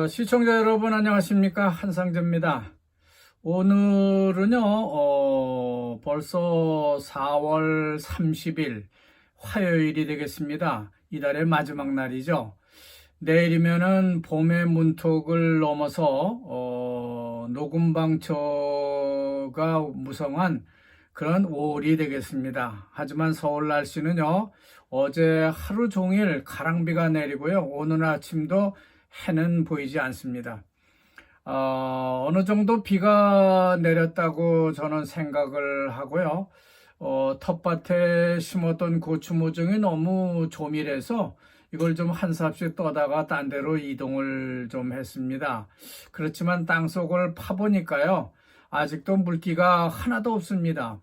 시청자 여러분 안녕하십니까, 한상재입니다. 오늘은요 벌써 4월 30일 화요일이 되겠습니다. 이달의 마지막 날이죠. 내일이면은 봄의 문턱을 넘어서 녹음방처가 무성한 그런 5월이 되겠습니다. 하지만 서울 날씨는요, 어제 하루 종일 가랑비가 내리고요, 오늘 아침도 해는 보이지 않습니다. 어느 정도 비가 내렸다고 저는 생각을 하고요. 텃밭에 심었던 고추 모종이 너무 조밀해서 이걸 좀 한 삽씩 떠다가 딴 데로 이동을 좀 했습니다. 그렇지만 땅속을 파보니까요, 아직도 물기가 하나도 없습니다.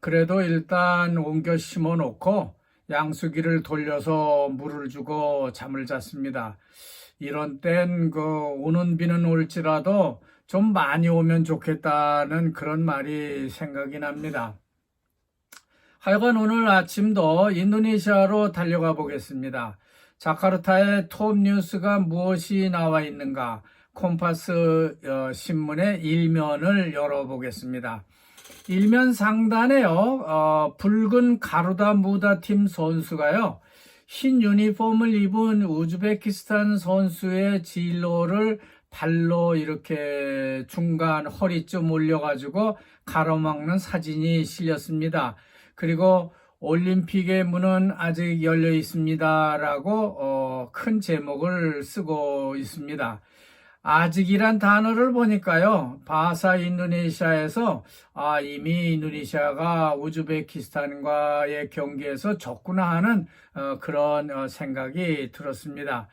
그래도 일단 옮겨 심어 놓고 양수기를 돌려서 물을 주고 잠을 잤습니다. 이런 땐 오는 비는 올지라도 좀 많이 오면 좋겠다는 그런 말이 생각이 납니다. 하여간 오늘 아침도 인도네시아로 달려가 보겠습니다. 자카르타의 톱 뉴스가 무엇이 나와 있는가, 콤파스 신문의 일면을 열어보겠습니다. 일면 상단에요, 붉은 가루다 무다 팀 선수가요, 흰 유니폼을 입은 우즈베키스탄 선수의 진로를 발로 이렇게 중간 허리쯤 올려가지고 가로막는 사진이 실렸습니다. 그리고 올림픽의 문은 아직 열려 있습니다 라고 큰 제목을 쓰고 있습니다. 아직이란 단어를 보니까요, 바사 인도네시아에서 이미 인도네시아가 우즈베키스탄과의 경기에서 졌구나 하는 그런 생각이 들었습니다.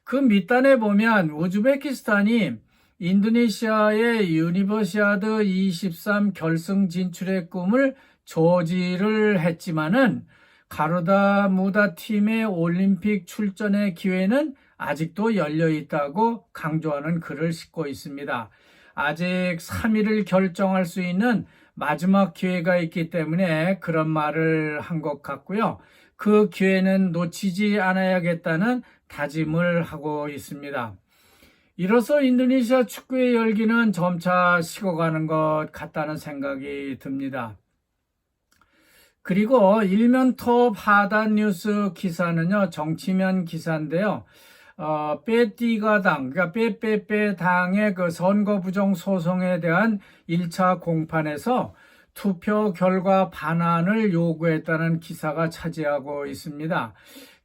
그 밑단에 보면 우즈베키스탄이 인도네시아의 유니버시아드 23 결승 진출의 꿈을 저지를 했지만은 가루다 무다 팀의 올림픽 출전의 기회는 아직도 열려 있다고 강조하는 글을 싣고 있습니다. 아직 3위를 결정할 수 있는 마지막 기회가 있기 때문에 그런 말을 한 것 같고요. 그 기회는 놓치지 않아야겠다는 다짐을 하고 있습니다. 이로써 인도네시아 축구의 열기는 점차 식어가는 것 같다는 생각이 듭니다. 그리고 일면 톱 하단 뉴스 기사는요, 정치면 기사인데요. 빼띠가당, 그러니까 빼빼빼당의 그 선거 부정 소송에 대한 1차 공판에서 투표 결과 반환을 요구했다는 기사가 차지하고 있습니다.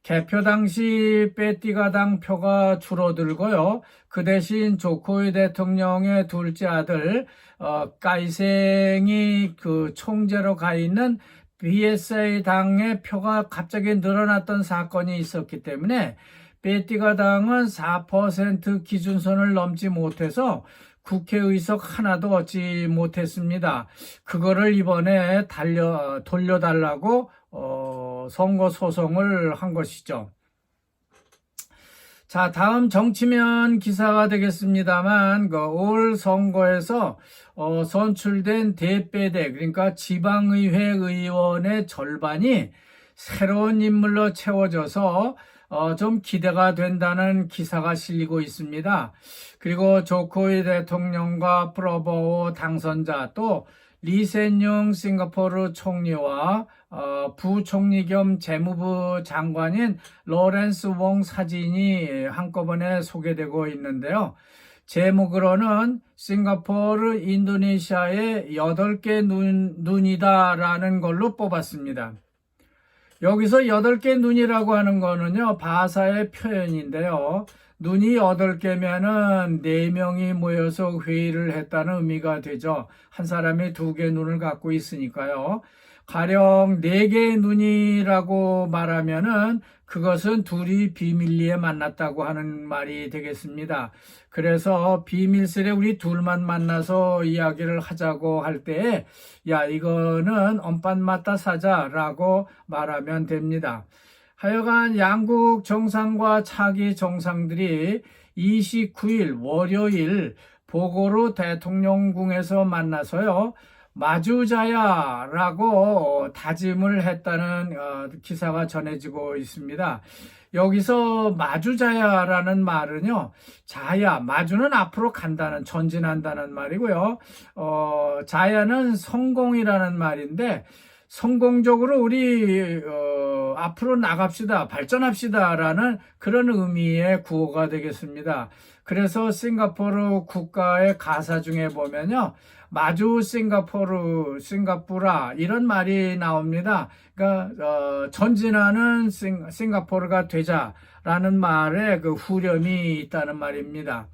개표 당시 빼띠가당 표가 줄어들고요, 그 대신 조코이 대통령의 둘째 아들 까이생이 그 총재로 가 있는 BSA 당의 표가 갑자기 늘어났던 사건이 있었기 때문에 빼띠가당은 4% 기준선을 넘지 못해서 국회의석 하나도 얻지 못했습니다. 그거를 이번에 돌려달라고 선거 소송을 한 것이죠. 자, 다음 정치면 기사가 되겠습니다만, 올 선거에서 선출된 대빼대, 그러니까 지방의회 의원의 절반이 새로운 인물로 채워져서 좀 기대가 된다는 기사가 실리고 있습니다. 그리고 조코이 대통령과 프로보오 당선자, 또 리센융 싱가포르 총리와 부총리 겸 재무부 장관인 로렌스 웡 사진이 한꺼번에 소개되고 있는데요. 제목으로는 싱가포르 인도네시아의 8개 눈이다라는 걸로 뽑았습니다. 여기서 8개 눈이라고 하는 거는요, 바사의 표현인데요. 눈이 8개면은 4명이 모여서 회의를 했다는 의미가 되죠. 한 사람이 2개 눈을 갖고 있으니까요. 가령 4개의 눈이라고 말하면은 그것은 둘이 비밀리에 만났다고 하는 말이 되겠습니다. 그래서 비밀스레 우리 둘만 만나서 이야기를 하자고 할 때에 야, 이거는 엄빤 맞다 사자라고 말하면 됩니다. 하여간 양국 정상과 차기 정상들이 29일 월요일 보고로 대통령궁에서 만나서요, 마주자야라고 다짐을 했다는 기사가 전해지고 있습니다. 여기서 마주자야라는 말은요, 자야, 마주는 앞으로 간다는, 전진한다는 말이고요. 자야는 성공이라는 말인데, 성공적으로 우리 앞으로 나갑시다, 발전합시다라는 그런 의미의 구호가 되겠습니다. 그래서 싱가포르 국가의 가사 중에 보면요, 마주 싱가푸라 이런 말이 나옵니다. 그러니까 전진하는 싱가포르가 되자라는 말에 그 후렴이 있다는 말입니다.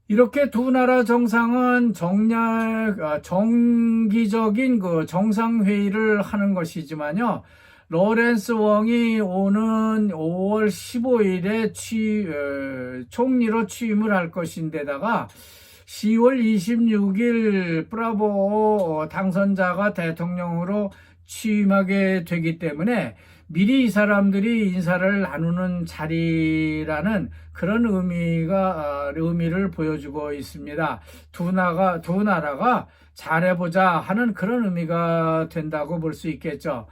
이렇게 두 나라 정상은 정기적인 그 정상회의를 하는 것이지만요. 로렌스 웡이 오는 5월 15일에 총리로 취임을 할 것인데다가 10월 26일 브라보 당선자가 대통령으로 취임하게 되기 때문에 미리 이 사람들이 인사를 나누는 자리라는 그런 의미를 보여주고 있습니다. 두 나라가 잘해보자 하는 그런 의미가 된다고 볼 수 있겠죠.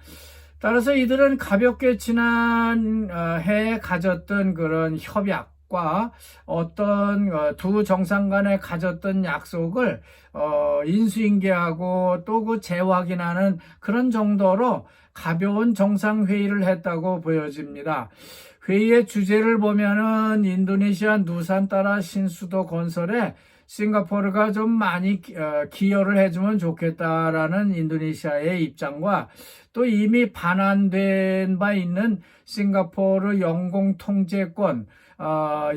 따라서 이들은 가볍게 지난 해에 가졌던 그런 협약과 어떤 두 정상 간에 가졌던 약속을 인수인계하고 또 그 재확인하는 그런 정도로 가벼운 정상회의를 했다고 보여집니다. 회의의 주제를 보면은 인도네시아 누산따라 신수도 건설에 싱가포르가 좀 많이 기여를 해주면 좋겠다라는 인도네시아의 입장과 또 이미 반환된 바 있는 싱가포르 영공 통제권,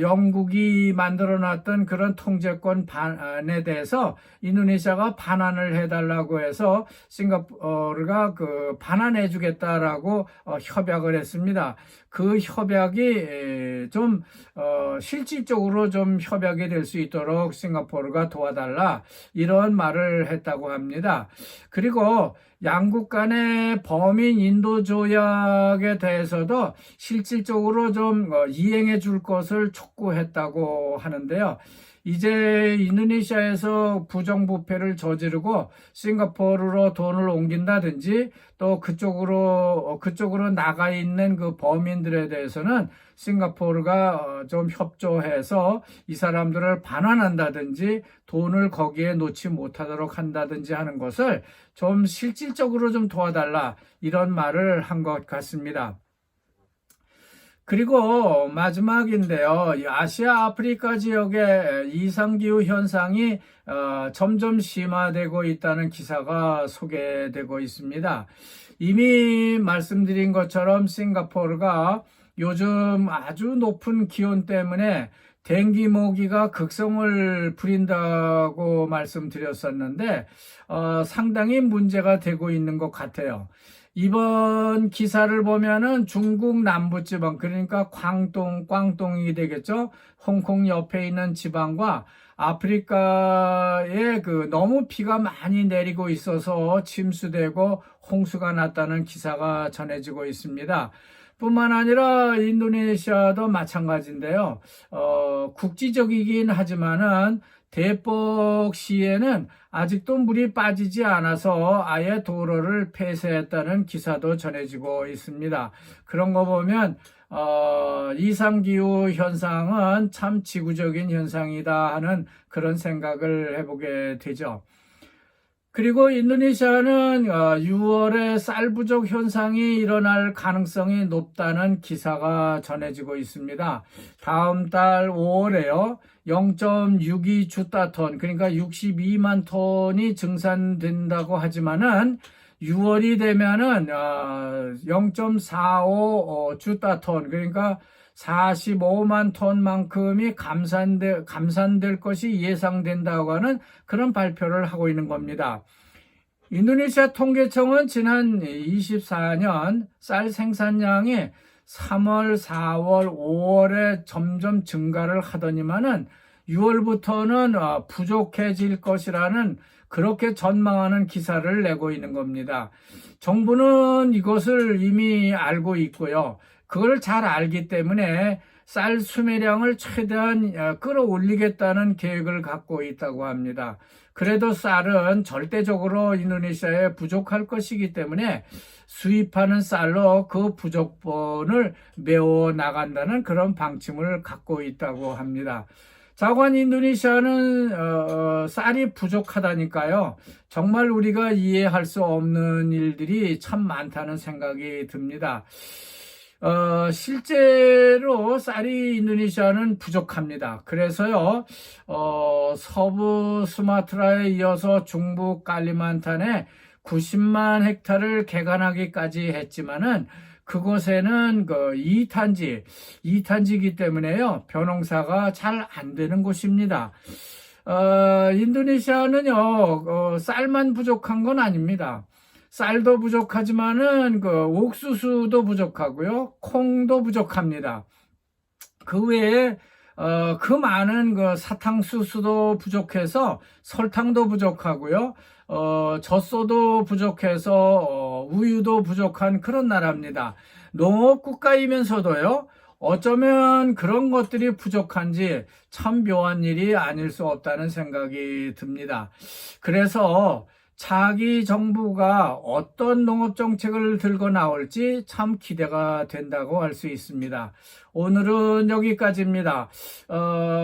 영국이 만들어놨던 그런 통제권 반에 대해서 인도네시아가 반환을 해달라고 해서 싱가포르가 그 반환해주겠다라고 협약을 했습니다. 그 협약이 좀 실질적으로 좀 협약이 될 수 있도록 싱가포르가 도와달라 이런 말을 했다고 합니다. 그리고 양국 간의 범인 인도 조약에 대해서도 실질적으로 좀 이행해 줄 것을 촉구했다고 하는데요. 이제 인도네시아에서 부정부패를 저지르고 싱가포르로 돈을 옮긴다든지 또 그쪽으로 나가 있는 그 범인들에 대해서는 싱가포르가 좀 협조해서 이 사람들을 반환한다든지 돈을 거기에 놓지 못하도록 한다든지 하는 것을 좀 실질적으로 좀 도와달라 이런 말을 한 것 같습니다. 그리고 마지막인데요. 아시아 아프리카 지역의 이상기후 현상이 점점 심화되고 있다는 기사가 소개되고 있습니다. 이미 말씀드린 것처럼 싱가포르가 요즘 아주 높은 기온 때문에 댕기 모기가 극성을 부린다고 말씀드렸었는데 상당히 문제가 되고 있는 것 같아요. 이번 기사를 보면은 중국 남부지방, 그러니까 꽝똥이 되겠죠. 홍콩 옆에 있는 지방과 아프리카에 너무 비가 많이 내리고 있어서 침수되고 홍수가 났다는 기사가 전해지고 있습니다. 뿐만 아니라 인도네시아도 마찬가지인데요. 국지적이긴 하지만은 대뻑시에는 아직도 물이 빠지지 않아서 아예 도로를 폐쇄했다는 기사도 전해지고 있습니다. 그런 거 보면 이상기후 현상은 참 지구적인 현상이다 하는 그런 생각을 해보게 되죠. 그리고 인도네시아는 6월에 쌀 부족 현상이 일어날 가능성이 높다는 기사가 전해지고 있습니다. 다음 달 5월에요. 0.62 주따톤, 그러니까 62만 톤이 증산된다고 하지만은 6월이 되면은 0.45 주따톤, 그러니까 45만 톤만큼이 감산될 것이 예상된다고 하는 그런 발표를 하고 있는 겁니다. 인도네시아 통계청은 지난 24년 쌀 생산량이 3월, 4월, 5월에 점점 증가를 하더니만은 6월부터는 부족해질 것이라는 그렇게 전망하는 기사를 내고 있는 겁니다. 정부는 이것을 이미 알고 있고요. 그걸 잘 알기 때문에 쌀 수매량을 최대한 끌어올리겠다는 계획을 갖고 있다고 합니다. 그래도 쌀은 절대적으로 인도네시아에 부족할 것이기 때문에 수입하는 쌀로 그 부족분을 메워 나간다는 그런 방침을 갖고 있다고 합니다. 자관 인도네시아는 쌀이 부족하다니까요. 정말 우리가 이해할 수 없는 일들이 참 많다는 생각이 듭니다. 실제로 쌀이 인도네시아는 부족합니다. 그래서요, 서부 수마트라에 이어서 중부 칼리만탄에 90만 헥타를 개간하기까지 했지만은 그곳에는 그 이탄지이기 때문에요, 벼농사가 잘 안 되는 곳입니다. 인도네시아는요, 쌀만 부족한 건 아닙니다. 쌀도 부족하지만은 그 옥수수도 부족하고요, 콩도 부족합니다. 그 외에 그 많은 그 사탕수수도 부족해서 설탕도 부족하고요, 젖소도 부족해서 우유도 부족한 그런 나라입니다. 농업 국가이면서도요, 어쩌면 그런 것들이 부족한지 참 묘한 일이 아닐 수 없다는 생각이 듭니다. 그래서 차기 정부가 어떤 농업 정책을 들고 나올지 참 기대가 된다고 할 수 있습니다. 오늘은 여기까지입니다.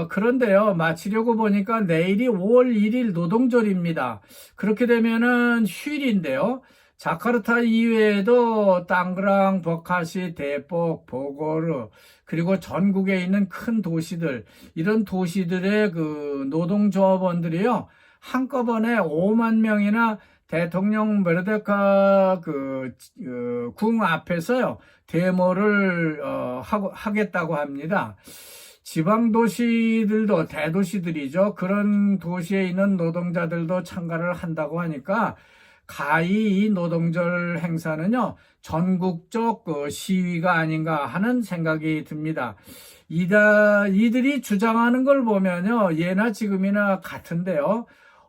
그런데요, 마치려고 보니까 내일이 5월 1일 노동절입니다. 그렇게 되면은 휴일인데요. 자카르타 이외에도 땅그랑, 버카시, 데폭, 보고르, 그리고 전국에 있는 큰 도시들, 이런 도시들의 그 노동조합원들이요, 한꺼번에 5만 명이나 대통령 메르데카 궁 앞에서요, 데모를 하겠다고 합니다. 지방 도시들도 대도시들이죠. 그런 도시에 있는 노동자들도 참가를 한다고 하니까 가히 이 노동절 행사는요, 전국적 시위가 아닌가 하는 생각이 듭니다. 이들이 주장하는 걸 보면요, 예나 지금이나 같은데요.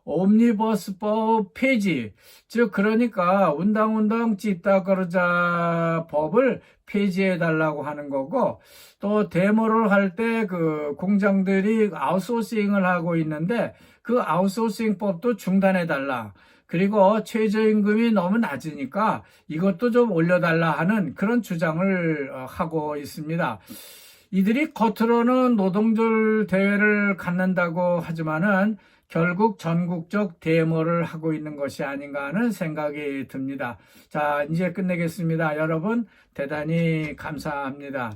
옴니버스법 폐지, 즉 그러니까 운당운당 찌따거르자 법을 폐지해 달라고 하는 거고, 또 데모를 할 때 그 공장들이 아웃소싱을 하고 있는데 그 아웃소싱 법도 중단해 달라. 그리고 최저임금이 너무 낮으니까 이것도 좀 올려달라 하는 그런 주장을 하고 있습니다. 이들이 겉으로는 노동절 대회를 갖는다고 하지만은 결국 전국적 데모를 하고 있는 것이 아닌가 하는 생각이 듭니다. 자, 이제 끝내겠습니다. 여러분, 대단히 감사합니다.